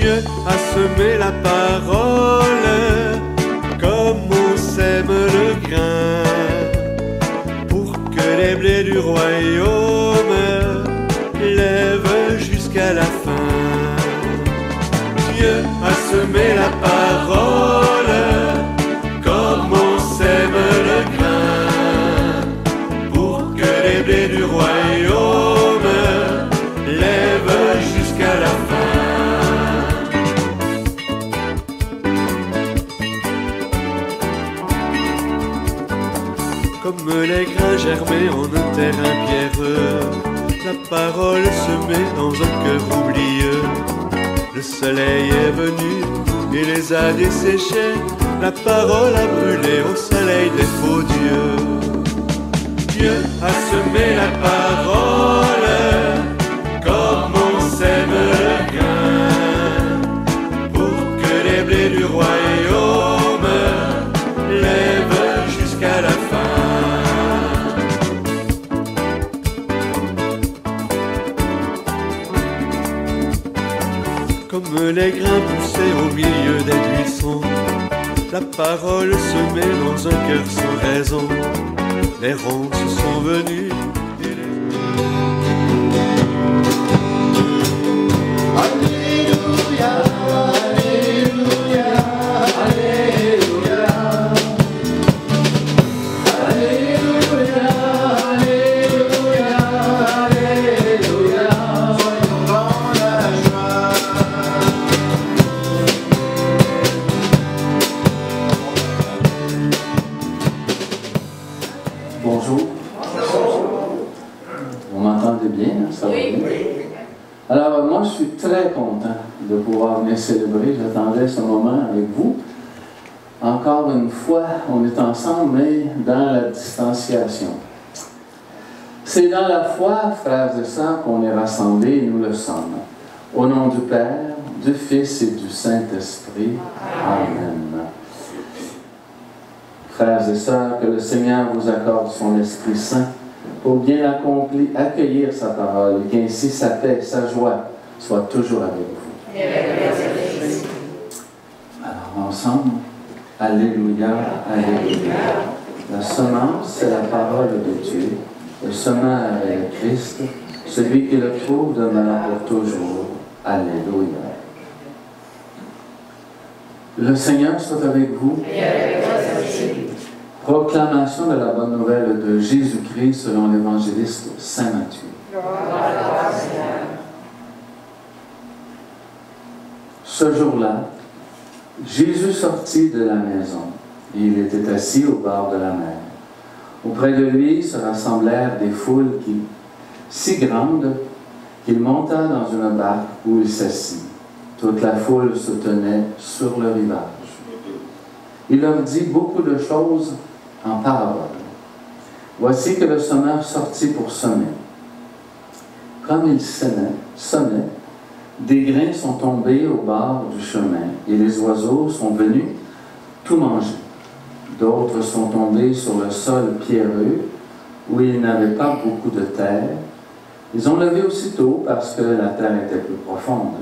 Dieu a semé la parole comme on sème le grain, pour que les blés du royaume lèvent jusqu'à la fin. Dieu a semé la parole comme on sème le grain, pour que les blés du royaume lèvent jusqu'à la fin. Comme les grains germés en un terrain pierreux, la parole semée dans un cœur oublieux. Le soleil est venu et les a desséchés, la parole a brûlé au soleil des faux dieux. Dieu a semé la parole comme on sème le grain, pour que les blés du royaume lèvent jusqu'à la fin. Comme les grains poussés au milieu des buissons, la parole semée dans un cœur sans raison. Les ronces sont venus et Alléluia, Alléluia, Alléluia, Alléluia, Alléluia, Alléluia, soyons dans la joie. Bonjour. Vous m'entendez bien? Ça va bien? Alors, moi, je suis très content de pouvoir venir célébrer. J'attendais ce moment avec vous. Encore une fois, on est ensemble, mais dans la distanciation. C'est dans la foi, frères et sœurs, qu'on est rassemblés et nous le sommes. Au nom du Père, du Fils et du Saint-Esprit. Amen. Frères et sœurs, que le Seigneur vous accorde son Esprit Saint pour bien accueillir sa parole et qu'ainsi sa paix, sa joie soient toujours avec vous. Alors ensemble, Alléluia, Alléluia. La semence, c'est la parole de Dieu. Le semeur est le Christ. Celui qui le trouve demeure pour toujours. Alléluia. Le Seigneur soit avec vous. Et avec toi aussi. Proclamation de la bonne nouvelle de Jésus-Christ selon l'évangéliste Saint Matthieu. Gloire à toi, Seigneur. Ce jour-là, Jésus sortit de la maison et il était assis au bord de la mer. Auprès de lui se rassemblèrent des foules si grandes qu'il monta dans une barque où il s'assit. Toute la foule se tenait sur le rivage. Il leur dit beaucoup de choses en parabole. Voici que le semeur sortit pour semer. Comme il semait, des grains sont tombés au bord du chemin et les oiseaux sont venus tout manger. D'autres sont tombés sur le sol pierreux où il n'avait pas beaucoup de terre. Ils ont levé aussitôt parce que la terre était plus profonde.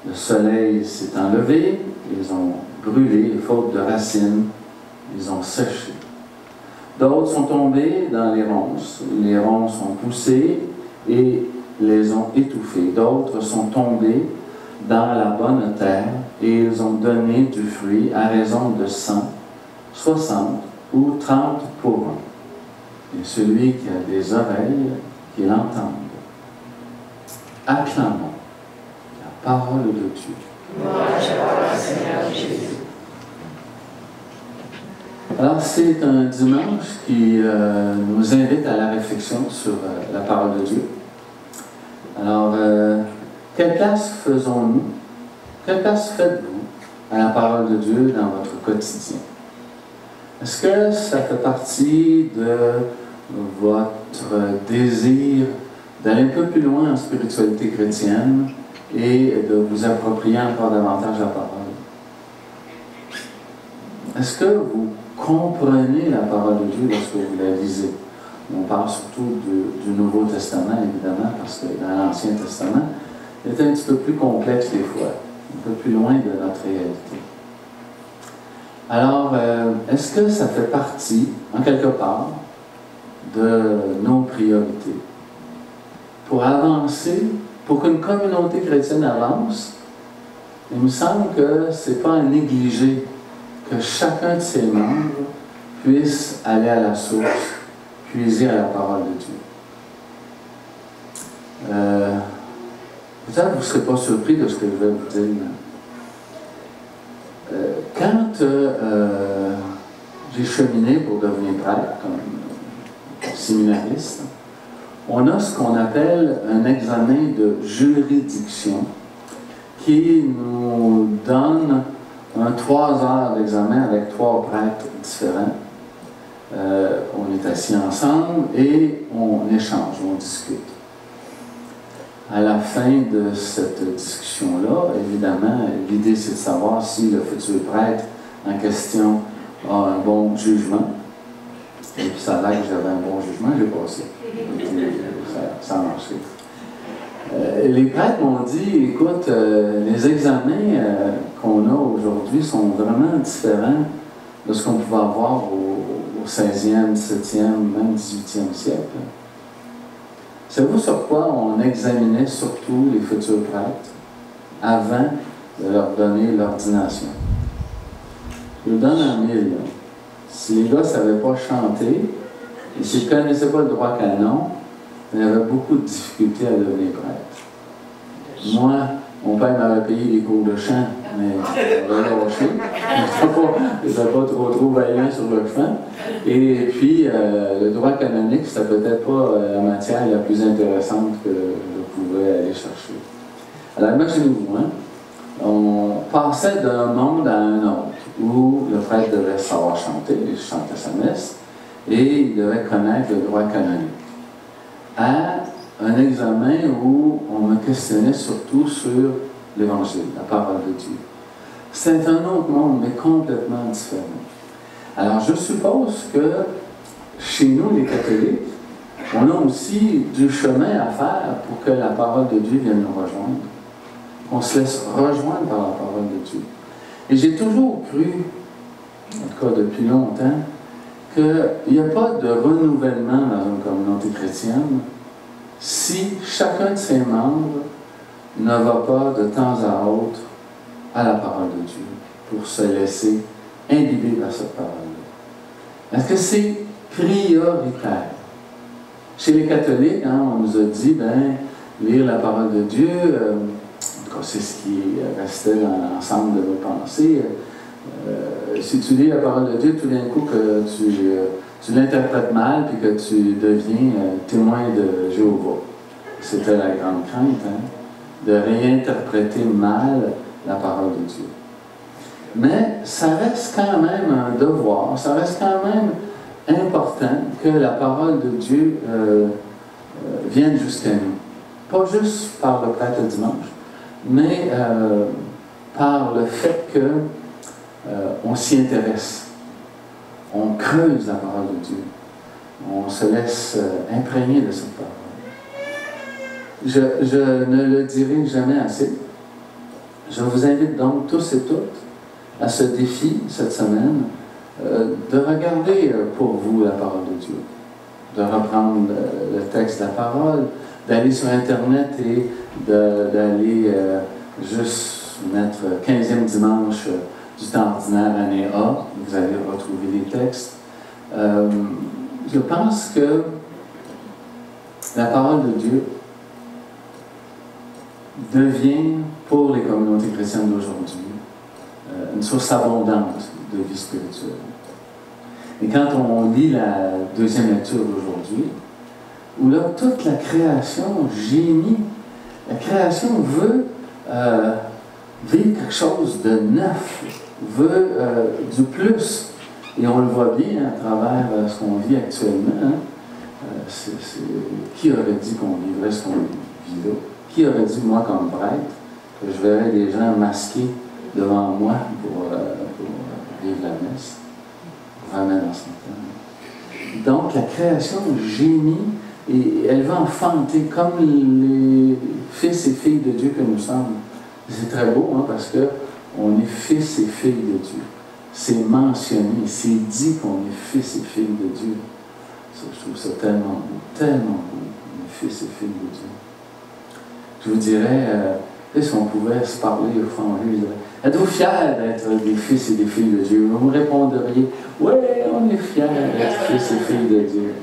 Le soleil s'est enlevé, ils ont brûlé, faute de racines, ils ont séché. D'autres sont tombés dans les ronces ont poussé et les ont étouffés. D'autres sont tombés dans la bonne terre et ils ont donné du fruit à raison de 100, 60 ou 30 pour un. Et celui qui a des oreilles, qu'il entende. Acclamons la parole de Dieu. Gloire à toi, Seigneur Jésus. Alors, c'est un dimanche qui nous invite à la réflexion sur la parole de Dieu. Alors, quelle place faisons-nous? Quelle place faites-vous à la parole de Dieu dans votre quotidien? Est-ce que ça fait partie de votre désir d'aller un peu plus loin en spiritualité chrétienne et de vous approprier encore davantage la parole? Est-ce que vous comprenez la parole de Dieu lorsque vous la lisez? On parle surtout du Nouveau Testament, évidemment, parce que dans l'Ancien Testament, il était un petit peu plus complexe des fois. un peu plus loin de notre réalité. Alors, est-ce que ça fait partie, en quelque part, de nos priorités? Pour avancer, pour qu'une communauté chrétienne avance, il me semble que ce n'est pas à négliger que chacun de ses membres puisse aller à la source, puiser à la parole de Dieu. Peut-être que vous ne serez pas surpris de ce que je vais vous dire. Quand j'ai cheminé pour devenir prêtre, comme séminariste, on a ce qu'on appelle un examen de juridiction qui nous donne 3 heures d'examen avec 3 prêtres différents. On est assis ensemble et on échange, on discute. À la fin de cette discussion-là, évidemment, l'idée c'est de savoir si le futur prêtre en question a un bon jugement. Et puis ça a l'air que j'avais un bon jugement, j'ai passé. Ça a marché. Les prêtres m'ont dit, écoute, les examens qu'on a aujourd'hui sont vraiment différents de ce qu'on pouvait avoir au 16e, 17e, même 18e siècle. Savez-vous sur quoi on examinait surtout les futurs prêtres avant de leur donner l'ordination? Je vous donne en 1000. Si les gars ne savaient pas chanter, et s'ils ne connaissaient pas le droit canon, il y avait beaucoup de difficultés à devenir prêtre. Moi, mon père m'avait payé des cours de chant, mais j'avais lâché. Je n'étais pas trop vaillant sur le chant. Et puis, le droit canonique, c'était peut-être pas la matière la plus intéressante que je pouvais aller chercher. Alors, imaginez-vous, on passait d'un monde à un autre, où le prêtre devait savoir chanter, il chantait sa messe, et il devait connaître le droit canonique. À un examen où on me questionnait surtout sur l'Évangile, la parole de Dieu. C'est un autre monde, mais complètement différent. Alors, je suppose que chez nous, les catholiques, on a aussi du chemin à faire pour que la parole de Dieu vienne nous rejoindre. On se laisse rejoindre par la parole de Dieu. Et j'ai toujours cru, en tout cas depuis longtemps, qu'il n'y a pas de renouvellement dans une communauté chrétienne si chacun de ses membres ne va pas de temps à autre à la parole de Dieu pour se laisser imbiber par cette parole-là. Est-ce que c'est prioritaire? Chez les catholiques, on nous a dit, lire la parole de Dieu, en tout cas c'est ce qui restait dans l'ensemble de nos pensées. Si tu lis la parole de Dieu, tout d'un coup que tu l'interprètes mal puis que tu deviens témoin de Jéhovah. C'était la grande crainte, de réinterpréter mal la parole de Dieu. Mais ça reste quand même un devoir, ça reste quand même important que la parole de Dieu vienne jusqu'à nous. Pas juste par le prêtre dimanche, mais par le fait que on s'y intéresse, on creuse la parole de Dieu, on se laisse imprégner de cette parole. Je ne le dirai jamais assez. Je vous invite donc tous et toutes à ce défi cette semaine de regarder pour vous la parole de Dieu, de reprendre le texte de la parole, d'aller sur Internet et d'aller juste mettre 15e dimanche du temps ordinaire, année A, vous allez retrouver les textes. Je pense que la parole de Dieu devient, pour les communautés chrétiennes d'aujourd'hui, une source abondante de vie spirituelle. Et quand on lit la deuxième lecture d'aujourd'hui, où là, toute la création gémit, la création veut vivre quelque chose de neuf, veut du plus. Et on le voit bien à travers ce qu'on vit actuellement. Qui aurait dit qu'on vivrait ce qu'on vit là? Qui aurait dit, moi, comme prêtre, que je verrais des gens masqués devant moi pour vivre la messe? Vraiment dans son temps. Donc, la création gémit et elle va enfanter, comme les fils et filles de Dieu que nous sommes, C'est très beau, hein, parce qu'on est fils et filles de Dieu. C'est mentionné, c'est dit qu'on est fils et filles de Dieu. Ça, je trouve ça tellement beau, tellement beau. On est fils et filles de Dieu. Je vous dirais, si on pouvait se parler au fond de lui, je dirais, êtes-vous fiers d'être des fils et des filles de Dieu? Vous me répondriez, oui, on est fiers d'être fils et filles de Dieu.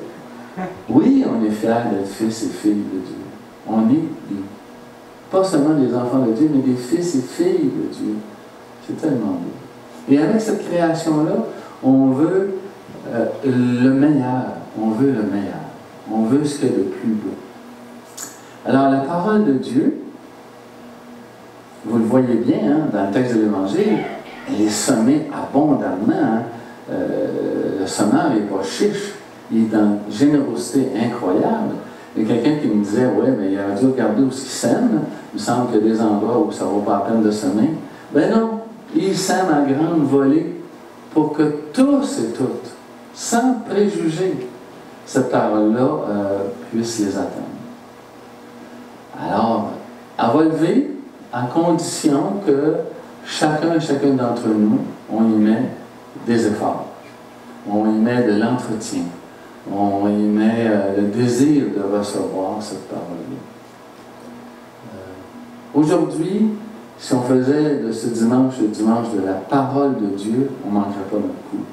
Oui, on est fiers d'être fils et filles de Dieu. On est pas seulement des enfants de Dieu, mais des fils et filles de Dieu. C'est tellement beau. Et avec cette création-là, on veut le meilleur. On veut le meilleur. On veut ce qu'il y a de plus beau. Alors, la parole de Dieu, vous le voyez bien hein, dans le texte de l'Évangile, elle est semée abondamment. Hein. Le semeur n'est pas chiche. Il est dans une générosité incroyable. Il y a quelqu'un qui me disait, ouais, mais il aurait dû regarder où il sème. Il me semble qu'il y a des endroits où ça ne vaut pas la peine de semer. Ben non, il sème à grande volée pour que tous et toutes, sans préjuger, cette parole-là puisse les atteindre. Alors, elle va lever à condition que chacun et chacune d'entre nous, on y met des efforts. On y met de l'entretien. On y met le désir de recevoir cette parole-là. Aujourd'hui, si on faisait de ce dimanche le dimanche de la parole de Dieu, on ne manquerait pas notre coup.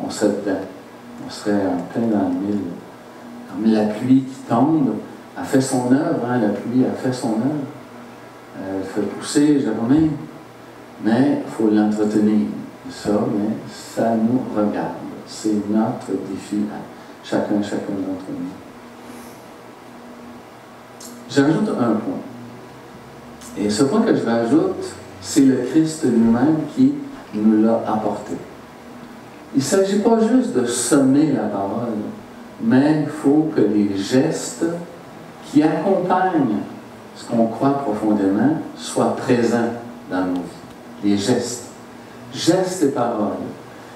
On serait dedans. On serait en plein dans le mille. Comme la pluie qui tombe, elle fait son œuvre, hein, la pluie, elle fait son œuvre. Elle fait pousser le germain, mais il faut l'entretenir. Ça, mais ça nous regarde. C'est notre défi à chacun d'entre nous. J'ajoute un point. Et ce point que je rajoute, c'est le Christ lui-même qui nous l'a apporté. Il ne s'agit pas juste de semer la parole, mais il faut que les gestes qui accompagnent ce qu'on croit profondément soient présents dans nos vies. Les gestes. Gestes et paroles.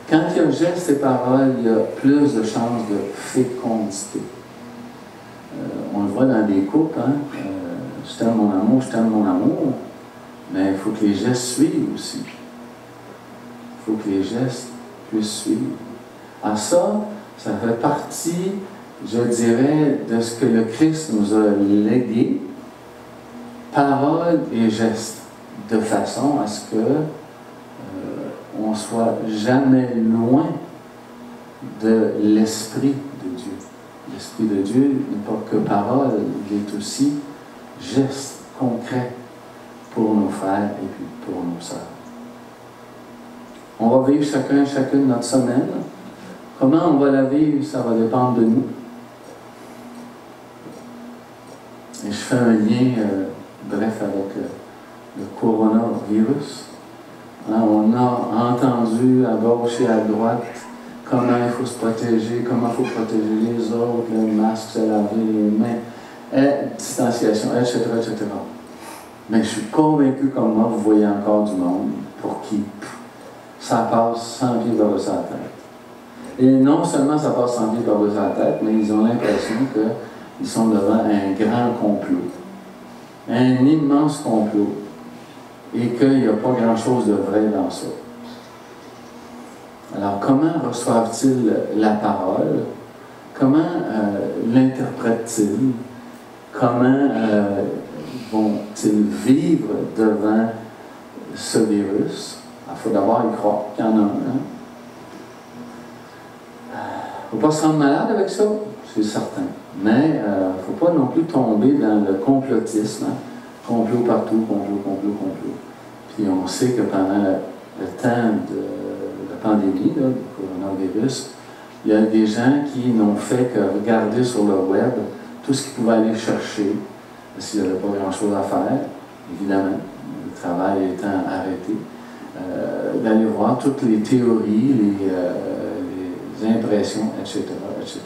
Quand il y a gestes et paroles, il y a plus de chances de fécondité. On le voit dans des couples, hein? Je t'aime mon amour, je t'aime mon amour, mais il faut que les gestes suivent aussi. Il faut que les gestes puissent suivre. Alors ça fait partie, je dirais, de ce que le Christ nous a légué, paroles et gestes, de façon à ce que on ne soit jamais loin de l'Esprit de Dieu. L'Esprit de Dieu n'est pas que parole, il est aussi geste concret pour nos frères et puis pour nos sœurs. On va vivre chacune notre semaine. Comment on va la vivre, ça va dépendre de nous. Et je fais un lien bref avec le coronavirus. Hein, on a entendu à gauche et à droite comment il faut se protéger, comment il faut protéger les autres, le masque, se laver les mains, distanciation, etc., etc. Mais je suis convaincu comme moi, vous voyez encore du monde pour qui ça passe 100 pieds par-dessus la tête. Et non seulement ça passe 100 pieds par-dessus la tête, mais ils ont l'impression qu'ils sont devant un grand complot. Un immense complot. Et qu'il n'y a pas grand-chose de vrai dans ça. Alors, comment reçoivent-ils la parole? Comment l'interprètent-ils? Comment vont-ils vivre devant ce virus? Il faut d'abord y croire qu'il y en a un. Il ne faut pas se rendre malade avec ça, c'est certain. Mais il ne faut pas non plus tomber dans le complotisme. Hein? Complot partout, complot. Puis on sait que pendant le temps de la pandémie, là, du coronavirus, il y a des gens qui n'ont fait que regarder sur le web tout ce qu'ils pouvaient aller chercher, s'il n'y avait pas grand-chose à faire, évidemment, le travail étant arrêté, d'aller voir toutes les théories, les impressions, etc., etc.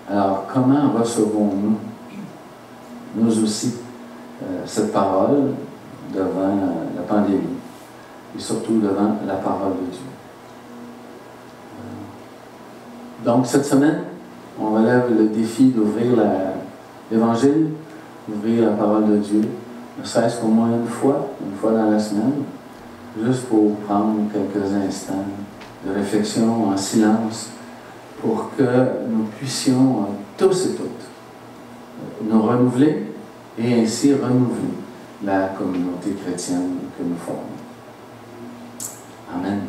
Alors, comment recevons-nous, nous aussi, cette parole devant la pandémie et surtout devant la parole de Dieu? Donc, cette semaine, on relève le défi d'ouvrir l'Évangile, d'ouvrir la parole de Dieu ne serait-ce qu'au moins une fois dans la semaine, juste pour prendre quelques instants de réflexion en silence pour que nous puissions tous et toutes nous renouveler et ainsi renouveler la communauté chrétienne que nous formons. Amen.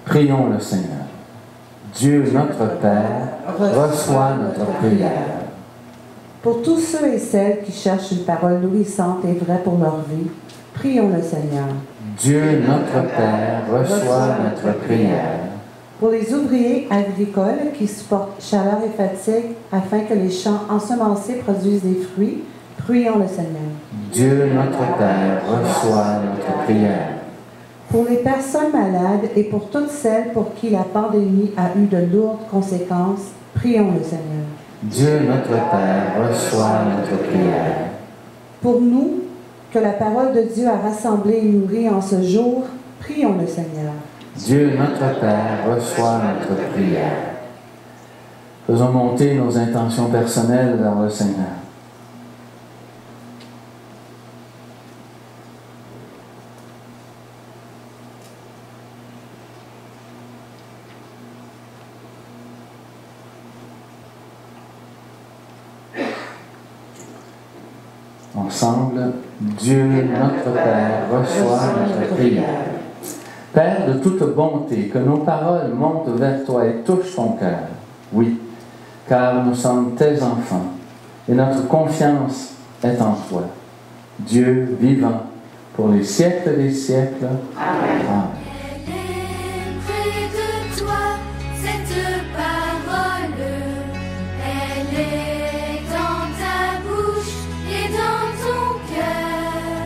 Prions le Seigneur. Dieu notre Père, reçois notre prière. Pour tous ceux et celles qui cherchent une parole nourrissante et vraie pour leur vie, prions le Seigneur. Dieu notre Père, reçois notre prière. Pour les ouvriers agricoles qui supportent chaleur et fatigue afin que les champs ensemencés produisent des fruits, prions le Seigneur. Dieu notre Père, reçois notre prière. Pour les personnes malades et pour toutes celles pour qui la pandémie a eu de lourdes conséquences, prions le Seigneur. Dieu notre Père, reçois notre prière. Pour nous, que la parole de Dieu a rassemblé et nourri en ce jour, prions le Seigneur. Dieu notre Père, reçois notre prière. Faisons monter nos intentions personnelles vers le Seigneur. Ensemble, Dieu notre Père, reçois notre prière. Père de toute bonté, que nos paroles montent vers toi et touchent ton cœur. Oui, car nous sommes tes enfants et notre confiance est en toi. Dieu vivant, pour les siècles des siècles. Amen. Amen. Elle est près de toi, cette parole. Elle est dans ta bouche et dans ton cœur.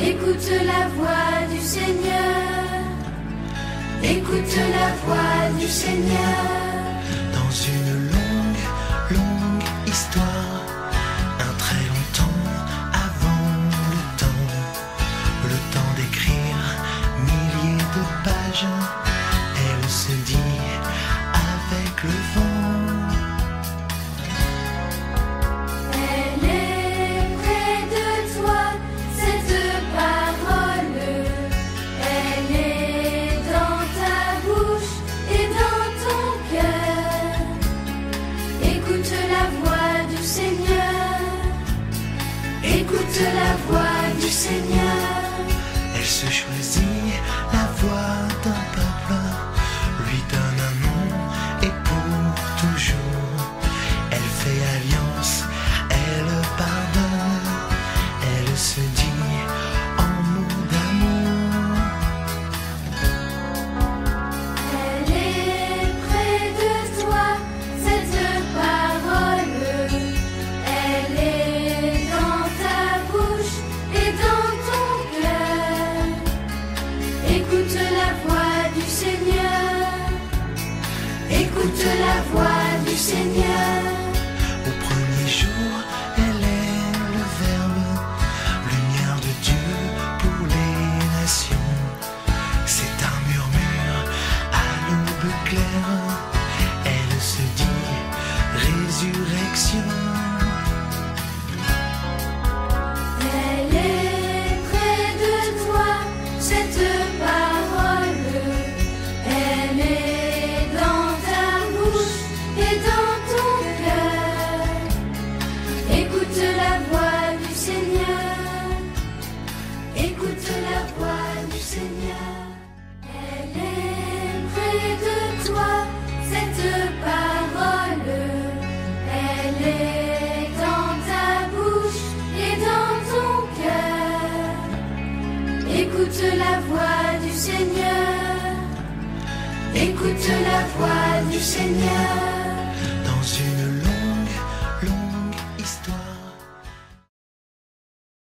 Écoute la voix du Seigneur. Écoute la voix du Seigneur. Dans une longue histoire, un très longtemps avant le temps d'écrire milliers de pages, elle se dit avec le vent. Elle est près de toi, cette parole. Elle est dans ta bouche et dans ton cœur. Écoute la voix du Seigneur. Écoute la voix du Seigneur. Elle se choisit la voix d'un peuple, lui donne un nom et pour toujours. Elle fait alliance, elle pardonne, elle se dit en mots d'amour. Elle est près de toi, cette parole. Elle est dans ta bouche et dans ton cœur. Écoute la voix du Seigneur. Écoute la voix du Seigneur. Au premier jour, elle est le Verbe, lumière de Dieu pour les nations. C'est un murmure à l'aube claire, elle se dit résurrection. Elle est près de toi, cette parole. Elle est dans ta bouche et dans ton cœur. Écoute la voix du Seigneur. Écoute la voix du Seigneur. Elle est près de toi, cette parole. Elle est dans ta bouche et dans ton cœur. Écoute la voix du Seigneur. Écoute la voix du Seigneur. Dans une